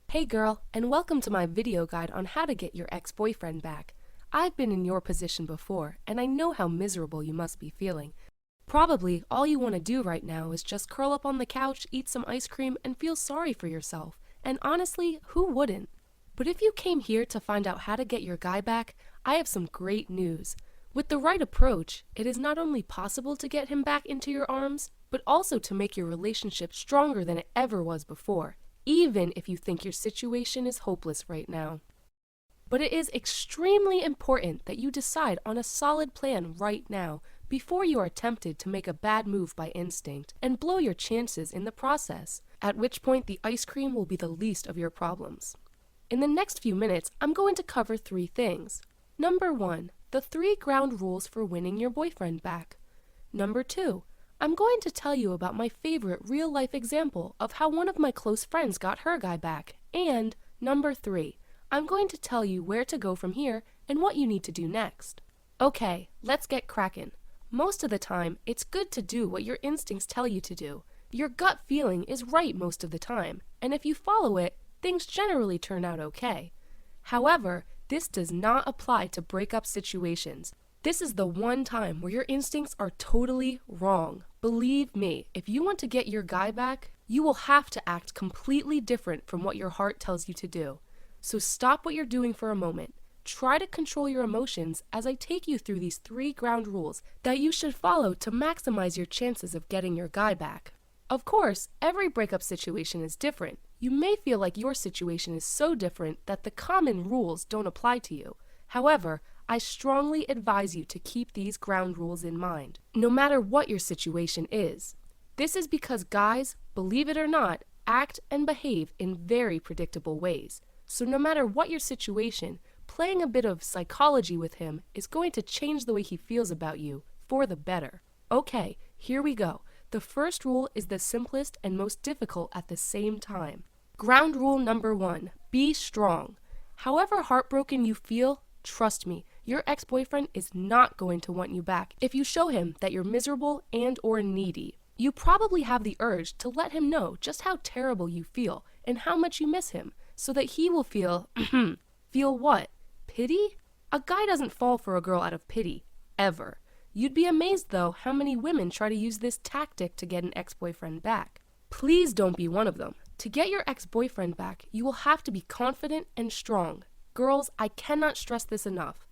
Hey girl, and welcome to my video guide on how to get your ex-boyfriend back. I've been in your position before, and I know how miserable you must be feeling. Probably all you want to do right now is just curl up on the couch, eat some ice cream, and feel sorry for yourself. And honestly, who wouldn't? But if you came here to find out how to get your guy back, I have some great news. With the right approach, it is not only possible to get him back into your arms, but also to make your relationship stronger than it ever was before, even if you think your situation is hopeless right now. But it is extremely important that you decide on a solid plan right now before you are tempted to make a bad move by instinct and blow your chances in the process, at which point the ice cream will be the least of your problems. In the next few minutes, I'm going to cover 3 things. Number 1, the 3 ground rules for winning your boyfriend back. Number 2, I'm going to tell you about my favorite real-life example of how one of my close friends got her guy back. And number 3, I'm going to tell you where to go from here and what you need to do next. Okay, let's get crackin'. Most of the time, it's good to do what your instincts tell you to do. Your gut feeling is right most of the time, and if you follow it, things generally turn out okay. However, this does not apply to breakup situations. This is the one time where your instincts are totally wrong. Believe me, if you want to get your guy back, you will have to act completely different from what your heart tells you to do. So stop what you're doing for a moment. Try to control your emotions as I take you through these 3 ground rules that you should follow to maximize your chances of getting your guy back. Of course, every breakup situation is different. You may feel like your situation is so different that the common rules don't apply to you. However, I strongly advise you to keep these ground rules in mind, no matter what your situation is. This is because guys, believe it or not, act and behave in very predictable ways. So no matter what your situation, playing a bit of psychology with him is going to change the way he feels about you for the better. Okay, here we go. The first rule is the simplest and most difficult at the same time. Ground rule number 1, be strong. However heartbroken you feel, trust me, your ex-boyfriend is not going to want you back if you show him that you're miserable and/or needy. You probably have the urge to let him know just how terrible you feel and how much you miss him, so that he will feel, feel what? Pity? A guy doesn't fall for a girl out of pity, ever. You'd be amazed, though, how many women try to use this tactic to get an ex-boyfriend back. Please don't be one of them. To get your ex-boyfriend back, you will have to be confident and strong. Girls, I cannot stress this enough.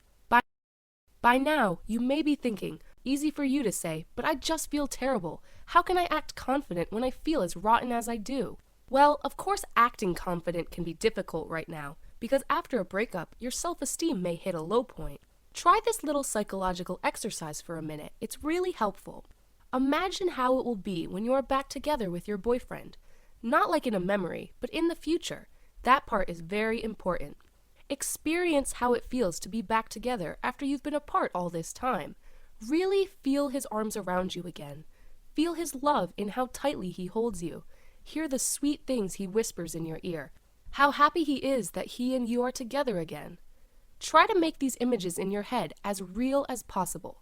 By now, you may be thinking, easy for you to say, but I just feel terrible. How can I act confident when I feel as rotten as I do? Well, of course acting confident can be difficult right now, because after a breakup, your self-esteem may hit a low point. Try this little psychological exercise for a minute. It's really helpful. Imagine how it will be when you are back together with your boyfriend. Not like in a memory, but in the future. That part is very important. Experience how it feels to be back together after you've been apart all this time. Really feel his arms around you again. Feel his love in how tightly he holds you. Hear the sweet things he whispers in your ear. How happy he is that he and you are together again. Try to make these images in your head as real as possible.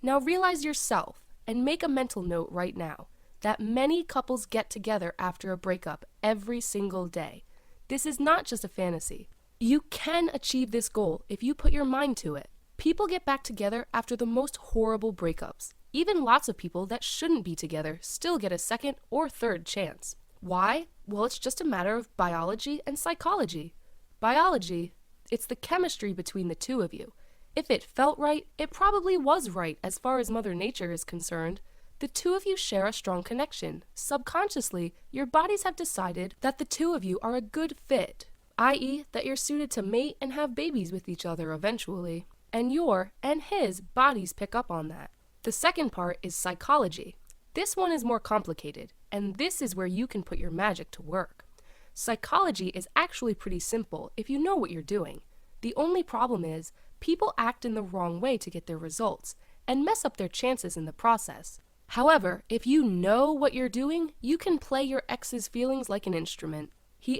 Now realize yourself and make a mental note right now that many couples get together after a breakup every single day. This is not just a fantasy. You can achieve this goal if you put your mind to it. People get back together after the most horrible breakups. Even lots of people that shouldn't be together still get a second or third chance. Why? Well, it's just a matter of biology and psychology. Biology, it's the chemistry between the two of you. If it felt right, it probably was right as far as Mother Nature is concerned. The two of you share a strong connection. Subconsciously, your bodies have decided that the two of you are a good fit, i.e. that you're suited to mate and have babies with each other eventually. And your and his bodies pick up on that. The second part is psychology. This one is more complicated, and this is where you can put your magic to work. Psychology is actually pretty simple if you know what you're doing. The only problem is, people act in the wrong way to get their results, and mess up their chances in the process. However, if you know what you're doing, you can play your ex's feelings like an instrument. He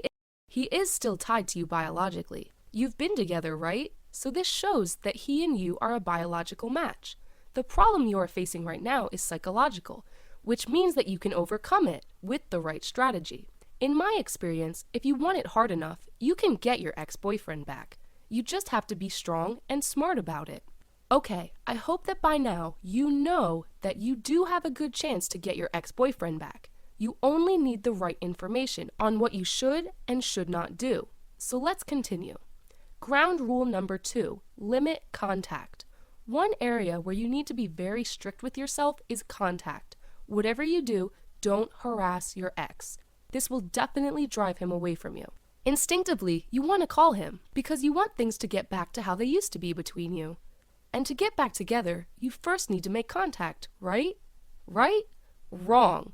is still tied to you biologically. You've been together, right? So this shows that he and you are a biological match. The problem you are facing right now is psychological, which means that you can overcome it with the right strategy. In my experience, if you want it hard enough, you can get your ex-boyfriend back. You just have to be strong and smart about it. Okay, I hope that by now you know that you do have a good chance to get your ex-boyfriend back. You only need the right information on what you should and should not do. So let's continue. Ground rule number 2, limit contact. One area where you need to be very strict with yourself is contact. Whatever you do, don't harass your ex. This will definitely drive him away from you. Instinctively, you want to call him because you want things to get back to how they used to be between you. And to get back together, you first need to make contact, right? Right? Wrong.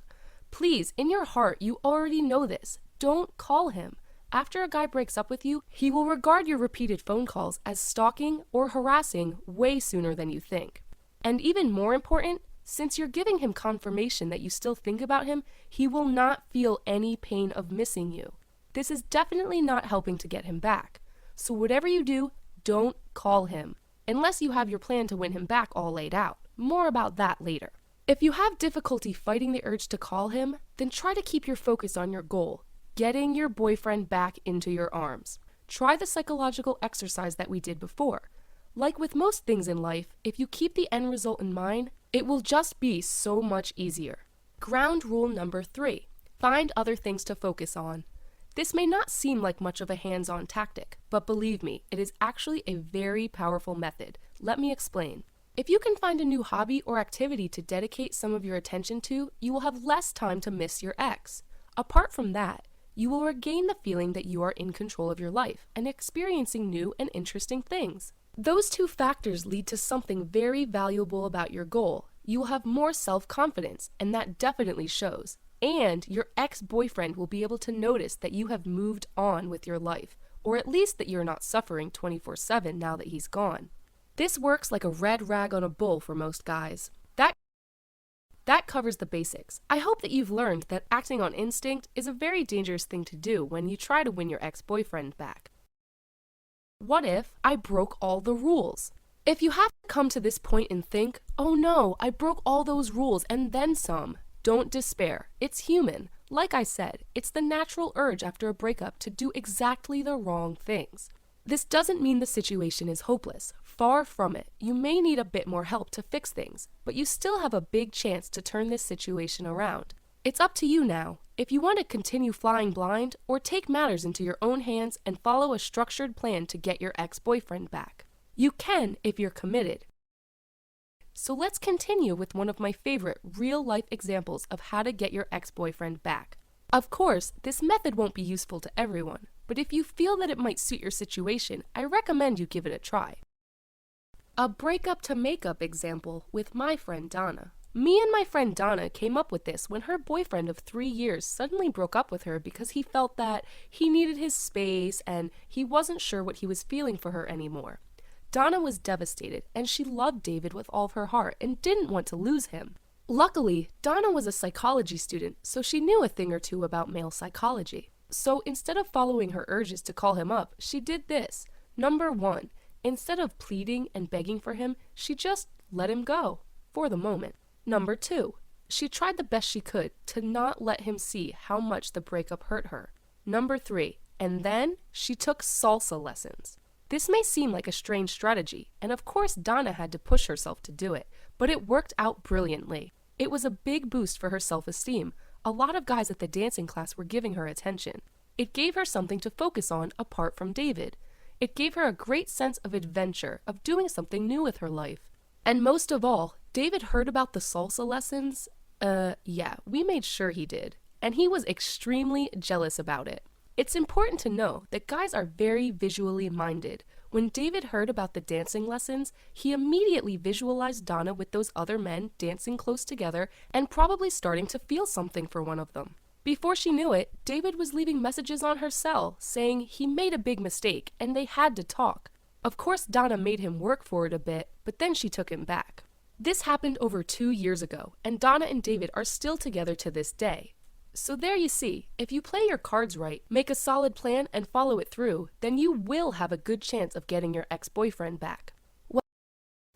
Please, in your heart, you already know this. Don't call him. After a guy breaks up with you, he will regard your repeated phone calls as stalking or harassing way sooner than you think. And even more important, since you're giving him confirmation that you still think about him, he will not feel any pain of missing you. This is definitely not helping to get him back. So whatever you do, don't call him, unless you have your plan to win him back all laid out. More about that later. If you have difficulty fighting the urge to call him, then try to keep your focus on your goal, getting your boyfriend back into your arms. Try the psychological exercise that we did before. Like with most things in life, if you keep the end result in mind, it will just be so much easier. Ground rule number 3, find other things to focus on. This may not seem like much of a hands-on tactic, but believe me, it is actually a very powerful method. Let me explain. If you can find a new hobby or activity to dedicate some of your attention to, you will have less time to miss your ex. Apart from that, you will regain the feeling that you are in control of your life and experiencing new and interesting things. Those two factors lead to something very valuable about your goal. You will have more self-confidence, and that definitely shows. And your ex-boyfriend will be able to notice that you have moved on with your life, or at least that you're not suffering 24/7 now that he's gone. This works like a red rag on a bull for most guys. That covers the basics. I hope that you've learned that acting on instinct is a very dangerous thing to do when you try to win your ex-boyfriend back. What if I broke all the rules? If you have to come to this point and think, oh no, I broke all those rules and then some, don't despair. It's human. Like I said, it's the natural urge after a breakup to do exactly the wrong things. This doesn't mean the situation is hopeless. Far from it. You may need a bit more help to fix things, but you still have a big chance to turn this situation around. It's up to you now. If you want to continue flying blind or take matters into your own hands and follow a structured plan to get your ex-boyfriend back. You can if you're committed. So let's continue with one of my favorite real-life examples of how to get your ex-boyfriend back. Of course, this method won't be useful to everyone, but if you feel that it might suit your situation, I recommend you give it a try. A breakup to makeup example with my friend Donna. Me and my friend Donna came up with this when her boyfriend of 3 years suddenly broke up with her because he felt that he needed his space and he wasn't sure what he was feeling for her anymore. Donna was devastated, and she loved David with all of her heart and didn't want to lose him. Luckily, Donna was a psychology student, so she knew a thing or two about male psychology. So instead of following her urges to call him up, she did this. Number 1, instead of pleading and begging for him, she just let him go, for the moment. Number 2, she tried the best she could to not let him see how much the breakup hurt her. Number 3, and then she took salsa lessons. This may seem like a strange strategy, and of course Donna had to push herself to do it, but it worked out brilliantly. It was a big boost for her self-esteem. A lot of guys at the dancing class were giving her attention. It gave her something to focus on apart from David. It gave her a great sense of adventure, of doing something new with her life. And most of all, David heard about the salsa lessons. Yeah, we made sure he did. And he was extremely jealous about it. It's important to know that guys are very visually minded. When David heard about the dancing lessons, he immediately visualized Donna with those other men dancing close together and probably starting to feel something for one of them. Before she knew it, David was leaving messages on her cell saying he made a big mistake and they had to talk. Of course, Donna made him work for it a bit, but then she took him back. This happened over 2 years ago, and Donna and David are still together to this day. So there you see, if you play your cards right, make a solid plan and follow it through, then you will have a good chance of getting your ex-boyfriend back.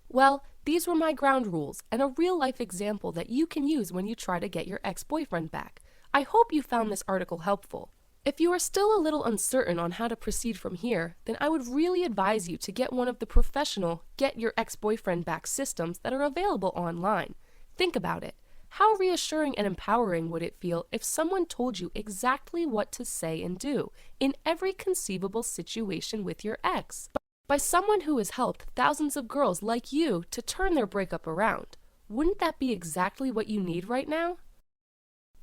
Well, these were my ground rules and a real-life example that you can use when you try to get your ex-boyfriend back. I hope you found this article helpful. If you are still a little uncertain on how to proceed from here, then I would really advise you to get one of the professional Get Your Ex-Boyfriend Back systems that are available online. Think about it. How reassuring and empowering would it feel if someone told you exactly what to say and do in every conceivable situation with your ex? By someone who has helped thousands of girls like you to turn their breakup around. Wouldn't that be exactly what you need right now?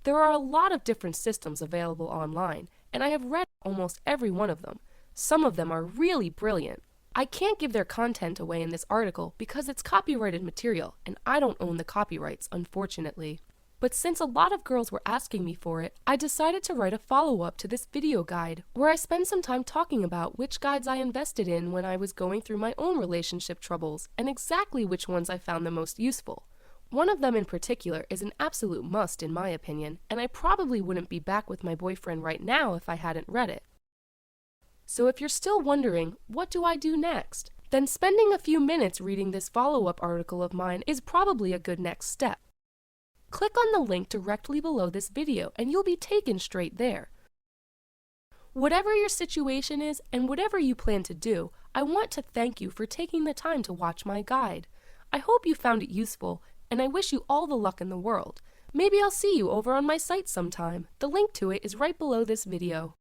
There are a lot of different systems available online, and I have read almost every one of them. Some of them are really brilliant. I can't give their content away in this article because it's copyrighted material, and I don't own the copyrights, unfortunately. But since a lot of girls were asking me for it, I decided to write a follow-up to this video guide, where I spend some time talking about which guides I invested in when I was going through my own relationship troubles, and exactly which ones I found the most useful. One of them in particular is an absolute must in my opinion, and I probably wouldn't be back with my boyfriend right now if I hadn't read it. So if you're still wondering, what do I do next? Then spending a few minutes reading this follow-up article of mine is probably a good next step. Click on the link directly below this video and you'll be taken straight there. Whatever your situation is and whatever you plan to do, I want to thank you for taking the time to watch my guide. I hope you found it useful, and I wish you all the luck in the world. Maybe I'll see you over on my site sometime. The link to it is right below this video.